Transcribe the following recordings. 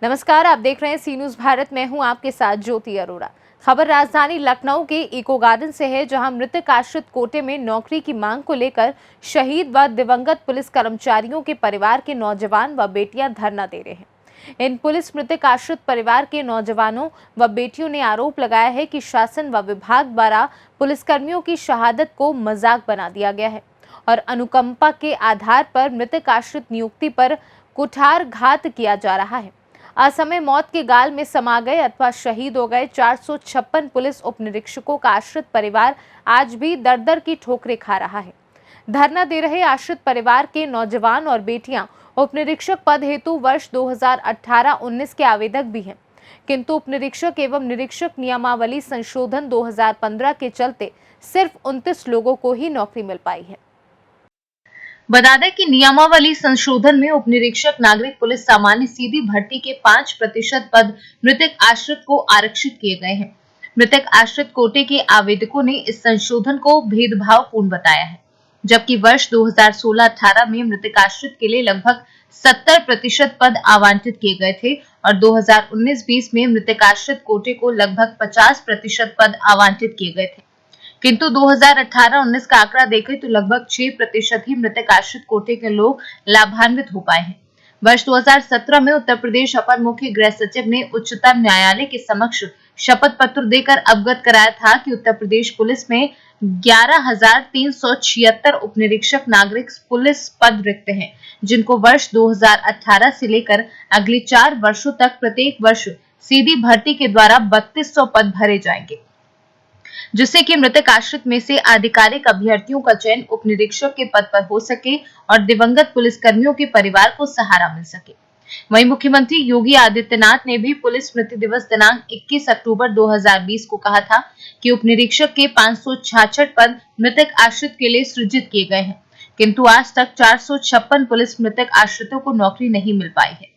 नमस्कार, आप देख रहे हैं सी न्यूज भारत। मैं हूं आपके साथ ज्योति अरोड़ा। खबर राजधानी लखनऊ के इको गार्डन से है, जहां मृतक आश्रित कोटे में नौकरी की मांग को लेकर शहीद व दिवंगत पुलिस कर्मचारियों के परिवार के नौजवान व बेटियां धरना दे रहे हैं। इन पुलिस मृतक आश्रित परिवार के नौजवानों व बेटियों ने आरोप लगाया है कि शासन व विभाग द्वारा पुलिसकर्मियों की शहादत को मजाक बना दिया गया है और अनुकंपा के आधार पर मृतक आश्रित नियुक्ति पर कुठारघात किया जा रहा है। असमय मौत के गाल में समा गए अथवा शहीद हो गए 456 पुलिस उप निरीक्षकों का आश्रित परिवार आज भी दर दर की ठोकरें खा रहा है। धरना दे रहे आश्रित परिवार के नौजवान और बेटियां उप निरीक्षक पद हेतु वर्ष 2018-19 के आवेदक भी हैं, किंतु उप निरीक्षक एवं निरीक्षक नियमावली संशोधन 2015 के चलते सिर्फ 29 लोगों को ही नौकरी मिल पाई है। बता दें कि नियमावली संशोधन में उप निरीक्षक नागरिक पुलिस सामान्य सीधी भर्ती के 5% पद मृतक आश्रित को आरक्षित किए गए हैं। मृतक आश्रित कोटे के आवेदकों ने इस संशोधन को भेदभावपूर्ण बताया है, जबकि वर्ष 2016-18 में मृतक आश्रित के लिए लगभग 70% पद आवंटित किए गए थे और 2019-20 में मृतक आश्रित कोटे को लगभग 50% पद आवंटित किए गए थे, किंतु 2018-19 का आंकड़ा देखें तो लगभग 6% ही मृतक आश्रित कोटे के लोग लाभान्वित हो पाए हैं। वर्ष 2017 में उत्तर प्रदेश अपर मुख्य गृह सचिव ने उच्चतम न्यायालय के समक्ष शपथ पत्र देकर अवगत कराया था कि उत्तर प्रदेश पुलिस में 11,376 उप निरीक्षक नागरिक पुलिस पद रिक्त हैं, जिनको वर्ष 2018 से लेकर अगले 4 वर्षों तक प्रत्येक वर्ष सीधी भर्ती के द्वारा 3200 पद भरे जाएंगे, जिससे कि मृतक आश्रित में से आधिकारिक अभ्यर्थियों का चयन उप निरीक्षक के पद पर हो सके और दिवंगत पुलिसकर्मियों के परिवार को सहारा मिल सके। वहीं मुख्यमंत्री योगी आदित्यनाथ ने भी पुलिस स्मृति दिवस दिनांक 21 अक्टूबर 2020 को कहा था कि उप निरीक्षक के 566 पद मृतक आश्रित के लिए सृजित किए गए हैं, किंतु आज तक 456 पुलिस मृतक आश्रितों को नौकरी नहीं मिल पाई है।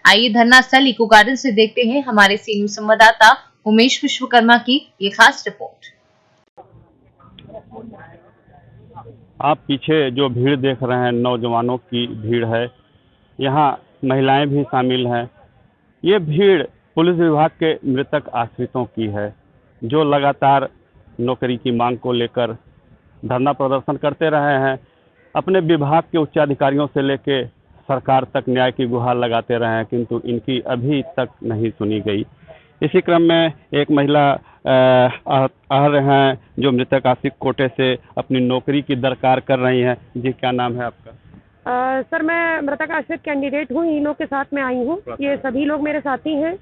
आइए धरना स्थल इको गार्डन से देखते हैं हमारे सी न्यूज संवाददाता उमेश विश्वकर्मा की ये खास रिपोर्ट। आप पीछे जो भीड़ देख रहे हैं, नौजवानों की भीड़ है, यहाँ महिलाएं भी शामिल हैं। ये भीड़ पुलिस विभाग के मृतक आश्रितों की है, जो लगातार नौकरी की मांग को लेकर धरना प्रदर्शन करते रहे हैं। अपने विभाग के उच्चाधिकारियों से लेकर सरकार तक न्याय की गुहार लगाते रहे हैं, किंतु इनकी अभी तक नहीं सुनी गई। इसी क्रम में एक महिला आ रहे हैं जो मृतक आश्रित कोटे से अपनी नौकरी की दरकार कर रही हैं। जी, क्या नाम है आपका? सर, मैं मृतक आश्रित कैंडिडेट हूँ, इन लोग के साथ में आई हूँ। ये सभी लोग मेरे साथी हैं।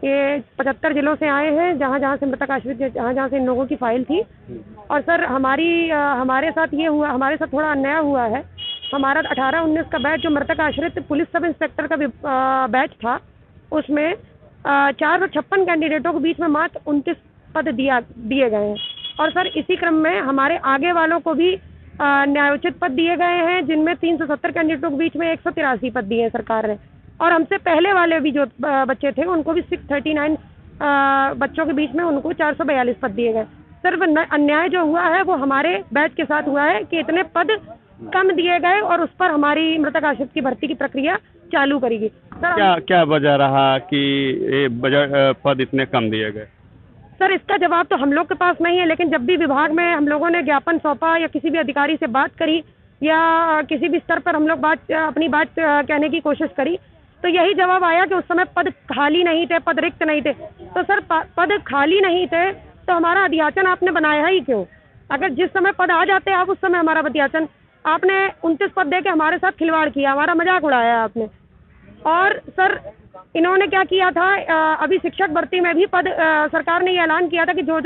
ये 75 जिलों से आए हैं, जहाँ से मृतक आश्रित, जहाँ से इन लोगों की फाइल थी। और सर, हमारे साथ ये हुआ, हमारे साथ थोड़ा अन्याय हुआ है। हमारा 18-19 का बैच जो मृतक आश्रित पुलिस सब इंस्पेक्टर का बैच था, उसमें 456 कैंडिडेटों के बीच में मात्र 29 पद दिए गए हैं। और सर, इसी क्रम में हमारे आगे वालों को भी न्यायोचित पद दिए गए हैं, जिनमें 370 कैंडिडेटों के बीच में 183 पद दिए हैं सरकार ने। और हमसे पहले वाले भी जो बच्चे थे, उनको भी 639 बच्चों के बीच में उनको 442 पद दिए गए। सर, अन्याय जो हुआ है वो हमारे बैच के साथ हुआ है कि इतने पद कम दिए गए और उस पर हमारी मृतक आश्रित की भर्ती की प्रक्रिया चालू करेगी। सर, क्या वजह रहा कि ये पद इतने कम दिए गए? सर, इसका जवाब तो हम लोग के पास नहीं है, लेकिन जब भी विभाग में हम लोगों ने ज्ञापन सौंपा या किसी भी अधिकारी से बात करी या किसी भी स्तर पर हम लोग अपनी बात कहने की कोशिश करी, तो यही जवाब आया कि उस समय पद खाली नहीं थे, पद रिक्त नहीं थे। तो सर, पद खाली नहीं थे तो हमारा अध्याचन आपने बनाया ही क्यों? अगर जिस समय पद आ जाते आप, उस समय हमारा अध्याचन आपने 29 पद दे के हमारे साथ खिलवाड़ किया, हमारा मजाक उड़ाया आपने। और सर, इन्होंने क्या किया था, अभी शिक्षक भर्ती में भी पद सरकार ने ये ऐलान किया था कि जो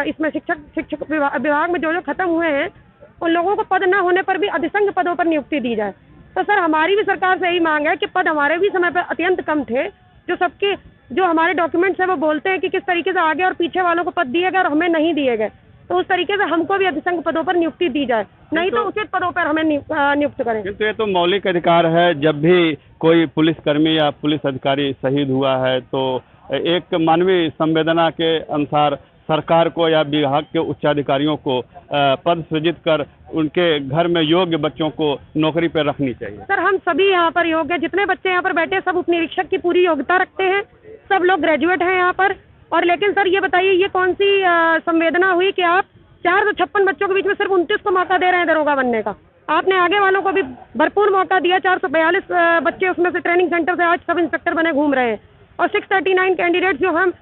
इसमें शिक्षक विभाग में जो खत्म हुए हैं, उन लोगों को पद न होने पर भी अधिसंख्य पदों पर नियुक्ति दी जाए। तो सर, हमारी भी सरकार से यही मांग है कि पद हमारे भी समय पर अत्यंत कम थे। जो हमारे डॉक्यूमेंट्स है वो बोलते हैं कि किस तरीके से आगे और पीछे वालों को पद दिए गए और हमें नहीं दिए गए, तो उस तरीके से हमको भी अधिसंख्य पदों पर नियुक्ति दी जाए, नहीं तो उचित पदों पर हमें नियुक्त करें। किंतु ये तो मौलिक अधिकार है। जब भी कोई पुलिसकर्मी या पुलिस अधिकारी शहीद हुआ है तो एक मानवीय संवेदना के अनुसार सरकार को या विभाग के उच्चाधिकारियों को पद सृजित कर उनके घर में योग्य बच्चों को नौकरी पर रखनी चाहिए। सर हम सभी यहाँ पर योग्य, जितने बच्चे यहाँ पर बैठे हैं सब उप निरीक्षक की पूरी योग्यता रखते हैं, सब लोग ग्रेजुएट हैं यहाँ पर। और लेकिन सर ये बताइए ये कौन सी संवेदना हुई कि आप 456 बच्चों के बीच में सिर्फ 29 को मौका दे रहे हैं दरोगा बनने का। आपने आगे वालों को भी भरपूर मौका दिया। 442 बच्चे उसमें से ट्रेनिंग सेंटर से आज सब इंस्पेक्टर बने घूम रहे हैं। और 639 कैंडिडेट जो हम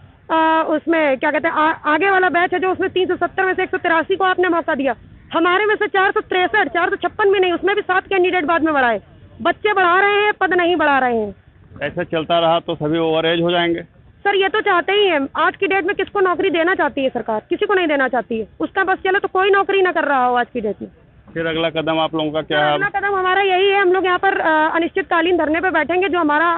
उसमें क्या कहते हैं आगे वाला बैच है जो उसमें 370 में से 183 को आपने मौका दिया। हमारे में से 463 456 में नहीं, उसमें भी 7 कैंडिडेट बाद में बढ़ाए। बच्चे बढ़ा रहे हैं, पद नहीं बढ़ा रहे हैं। ऐसा चलता रहा तो सभी ओवर एज हो जाएंगे। सर ये तो चाहते ही हैं। आज की डेट में किसको नौकरी देना चाहती है सरकार? किसी को नहीं देना चाहती है। उसका बस चले तो कोई नौकरी ना कर रहा हो आज की डेट में। फिर अगला कदम आप लोगों का क्या है? अगला कदम हमारा यही है, हम लोग यहाँ पर अनिश्चितकालीन धरने पे बैठेंगे, जो हमारा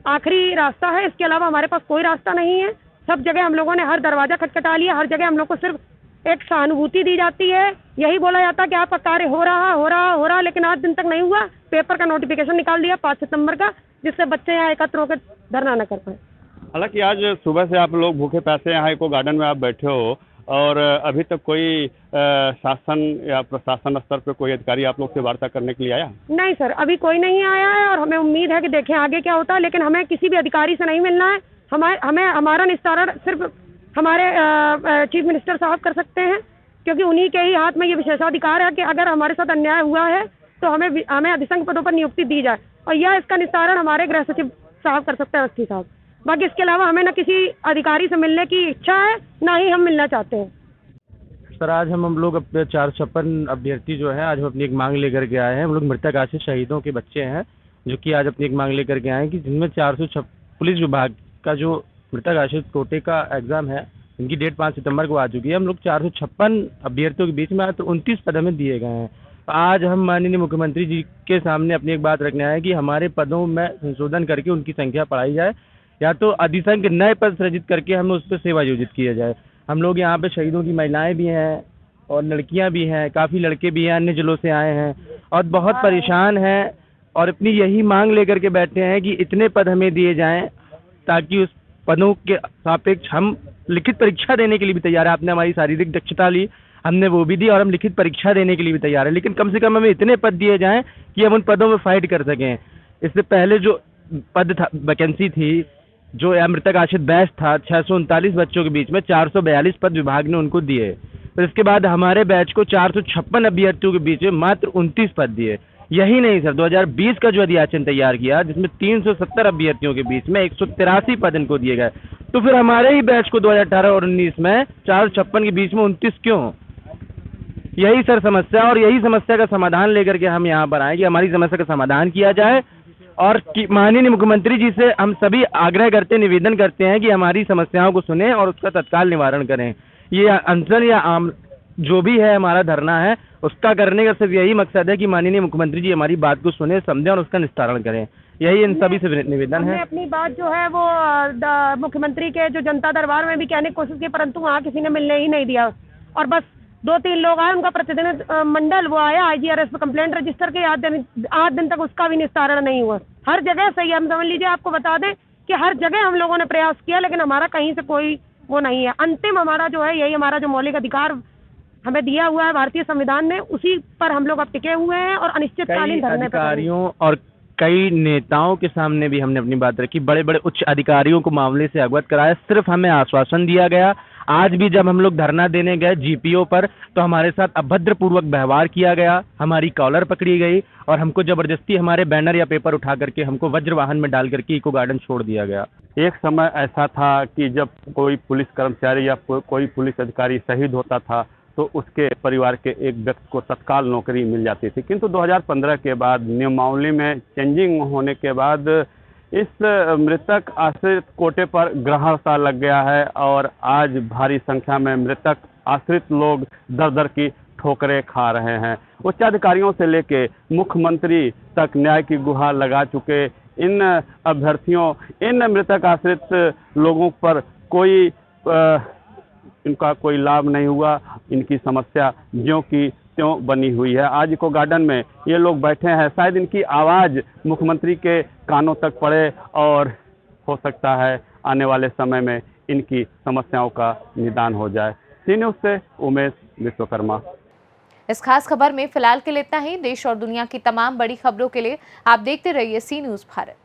आखिरी रास्ता है। इसके अलावा हमारे पास कोई रास्ता नहीं है। सब जगह हम लोगों ने हर दरवाजा खटखटा लिया, हर जगह हम लोग को सिर्फ एक सहानुभूति दी जाती है। यही बोला जाता है कि आपका कार्य हो रहा, लेकिन आज दिन तक नहीं हुआ। पेपर का नोटिफिकेशन निकाल दिया 5 सितंबर का, जिससे बच्चे यहाँ एकत्र होकर धरना न कर पाए। हालांकि आज सुबह से आप लोग भूखे प्यासे यहाँ इको गार्डन में आप बैठे हो और अभी तक कोई शासन या प्रशासन स्तर पे कोई अधिकारी आप लोग से वार्ता करने के लिए आया? नहीं सर, अभी कोई नहीं आया है और हमें उम्मीद है कि देखें आगे क्या होता है। लेकिन हमें किसी भी अधिकारी से नहीं मिलना है। हमारा निस्तारण सिर्फ हमारे चीफ मिनिस्टर साहब कर सकते हैं, क्योंकि उन्हीं के ही हाथ में ये विशेषाधिकार है कि अगर हमारे साथ अन्याय हुआ है तो हमें अधिसंघ पदों पर नियुक्ति दी जाए। और यह इसका निस्तारण हमारे गृह सचिव साहब कर सकते हैं, अवस्थी साहब। बाकी इसके अलावा हमें न किसी अधिकारी से मिलने की इच्छा है, ना ही हम मिलना चाहते हैं। सर आज हम लोग अपने 456 अभ्यर्थी जो है आज हम अपनी एक मांग लेकर के आए हैं। हम लोग मृतक आश्रित शहीदों के बच्चे हैं जो कि आज अपनी एक मांग लेकर के आए हैं कि जिनमें 406 पुलिस विभाग का जो मृतक आश्रित कोटे का एग्ज़ाम है, इनकी डेट 5 सितंबर को आ चुकी है। हम लोग 456 अभ्यर्थियों के बीच में मात्र 29 पद हमें दिए गए हैं। आज हम माननीय मुख्यमंत्री जी के सामने अपनी एक बात रखने आए हैं कि हमारे पदों में संशोधन करके उनकी संख्या बढ़ाई जाए, या तो अधिसंख्य के नए पद सृजित करके हमें उस पर सेवा आयोजित किया जाए। हम लोग यहाँ पे शहीदों की महिलाएं भी हैं और लड़कियाँ भी हैं, काफ़ी लड़के भी हैं, अन्य जिलों से आए हैं और बहुत परेशान हैं और अपनी यही मांग लेकर के बैठे हैं कि इतने पद हमें दिए जाएं ताकि उस पदों के सापेक्ष हम लिखित परीक्षा देने के लिए भी तैयार है। आपने हमारी शारीरिक दक्षता ली, हमने वो भी दी और हम लिखित परीक्षा देने के लिए भी तैयार है, लेकिन कम से कम हमें इतने पद दिए जाएं कि हम उन पदों में फाइट कर सकें। इससे पहले जो पद था, वैकेंसी थी, जो मृतक आश्रित बैच था 639 बच्चों के बीच में 442 पद विभाग ने उनको दिए। फिर इसके बाद हमारे बैच को 456 अभ्यर्थियों के बीच में मात्र 29 पद दिए। यही नहीं सर, 2020 का जो अधियाचन तैयार किया जिसमें 370 अभ्यर्थियों के बीच में 183 पद इनको दिए गए, तो फिर हमारे ही बैच को 2018 और 19 में 456 के बीच में 29 क्यों? यही सर समस्या, और यही समस्या का समाधान लेकर के हम यहाँ पर आए कि हमारी समस्या का समाधान किया जाए। और माननीय मुख्यमंत्री जी से हम सभी आग्रह करते, निवेदन करते हैं कि हमारी समस्याओं को सुनें और उसका तत्काल निवारण करें। ये अनशन या आम जो भी है हमारा धरना है, उसका करने का सिर्फ यही मकसद है कि माननीय मुख्यमंत्री जी हमारी बात को सुने, समझें और उसका निस्तारण करें। यही इन सभी से निवेदन है। अपनी बात जो है वो मुख्यमंत्री के जो जनता दरबार में भी कहने की कोशिश की, परंतु वहाँ किसी ने मिलने ही नहीं दिया। और बस 2-3 लोग आए, उनका प्रतिनिधि मंडल वो आया, IGRS पे कंप्लेंट रजिस्टर के 8 दिन तक उसका भी निस्तारण नहीं हुआ। हर जगह सही, हम समझ लीजिए, आपको बता दें कि हर जगह हम लोगों ने प्रयास किया, लेकिन हमारा कहीं से कोई वो नहीं है। अंतिम हमारा जो है, यही हमारा जो मौलिक अधिकार हमें दिया हुआ है भारतीय संविधान ने, उसी पर हम लोग अब टिके हुए हैं और अनिश्चितकालीन धरने पर। अधिकारियों और कई नेताओं के सामने भी हमने अपनी बात रखी, बड़े बड़े उच्च अधिकारियों को मामले से अवगत कराया, सिर्फ हमें आश्वासन दिया गया। आज भी जब हम लोग धरना देने गए GPO पर, तो हमारे साथ अभद्रपूर्वक व्यवहार किया गया, हमारी कॉलर पकड़ी गई और हमको जबरदस्ती हमारे बैनर या पेपर उठा करके हमको वज्र वाहन में डाल करके इको गार्डन छोड़ दिया गया। एक समय ऐसा था कि जब कोई पुलिस कर्मचारी या कोई पुलिस अधिकारी शहीद होता था तो उसके परिवार के एक व्यक्ति को तत्काल नौकरी मिल जाती थी, किंतु 2015 के बाद नियमावली में चेंजिंग होने के बाद इस मृतक आश्रित कोटे पर ग्रहण सा लग गया है और आज भारी संख्या में मृतक आश्रित लोग दर दर की ठोकरें खा रहे हैं। उच्चाधिकारियों से लेके मुख्यमंत्री तक न्याय की गुहार लगा चुके इन अभ्यर्थियों, इन मृतक आश्रित लोगों पर इनका कोई लाभ नहीं हुआ। इनकी समस्या ज्यों की त्यों बनी हुई है। आज इको गार्डन में ये लोग बैठे हैं, शायद इनकी आवाज़ मुख्यमंत्री के कानों तक पड़े और हो सकता है आने वाले समय में इनकी समस्याओं का निदान हो जाए। सी न्यूज़ से उमेश विश्वकर्मा। इस खास खबर में फिलहाल के लिए इतना ही। देश और दुनिया की तमाम बड़ी खबरों के लिए आप देखते रहिए सी न्यूज़ भारत।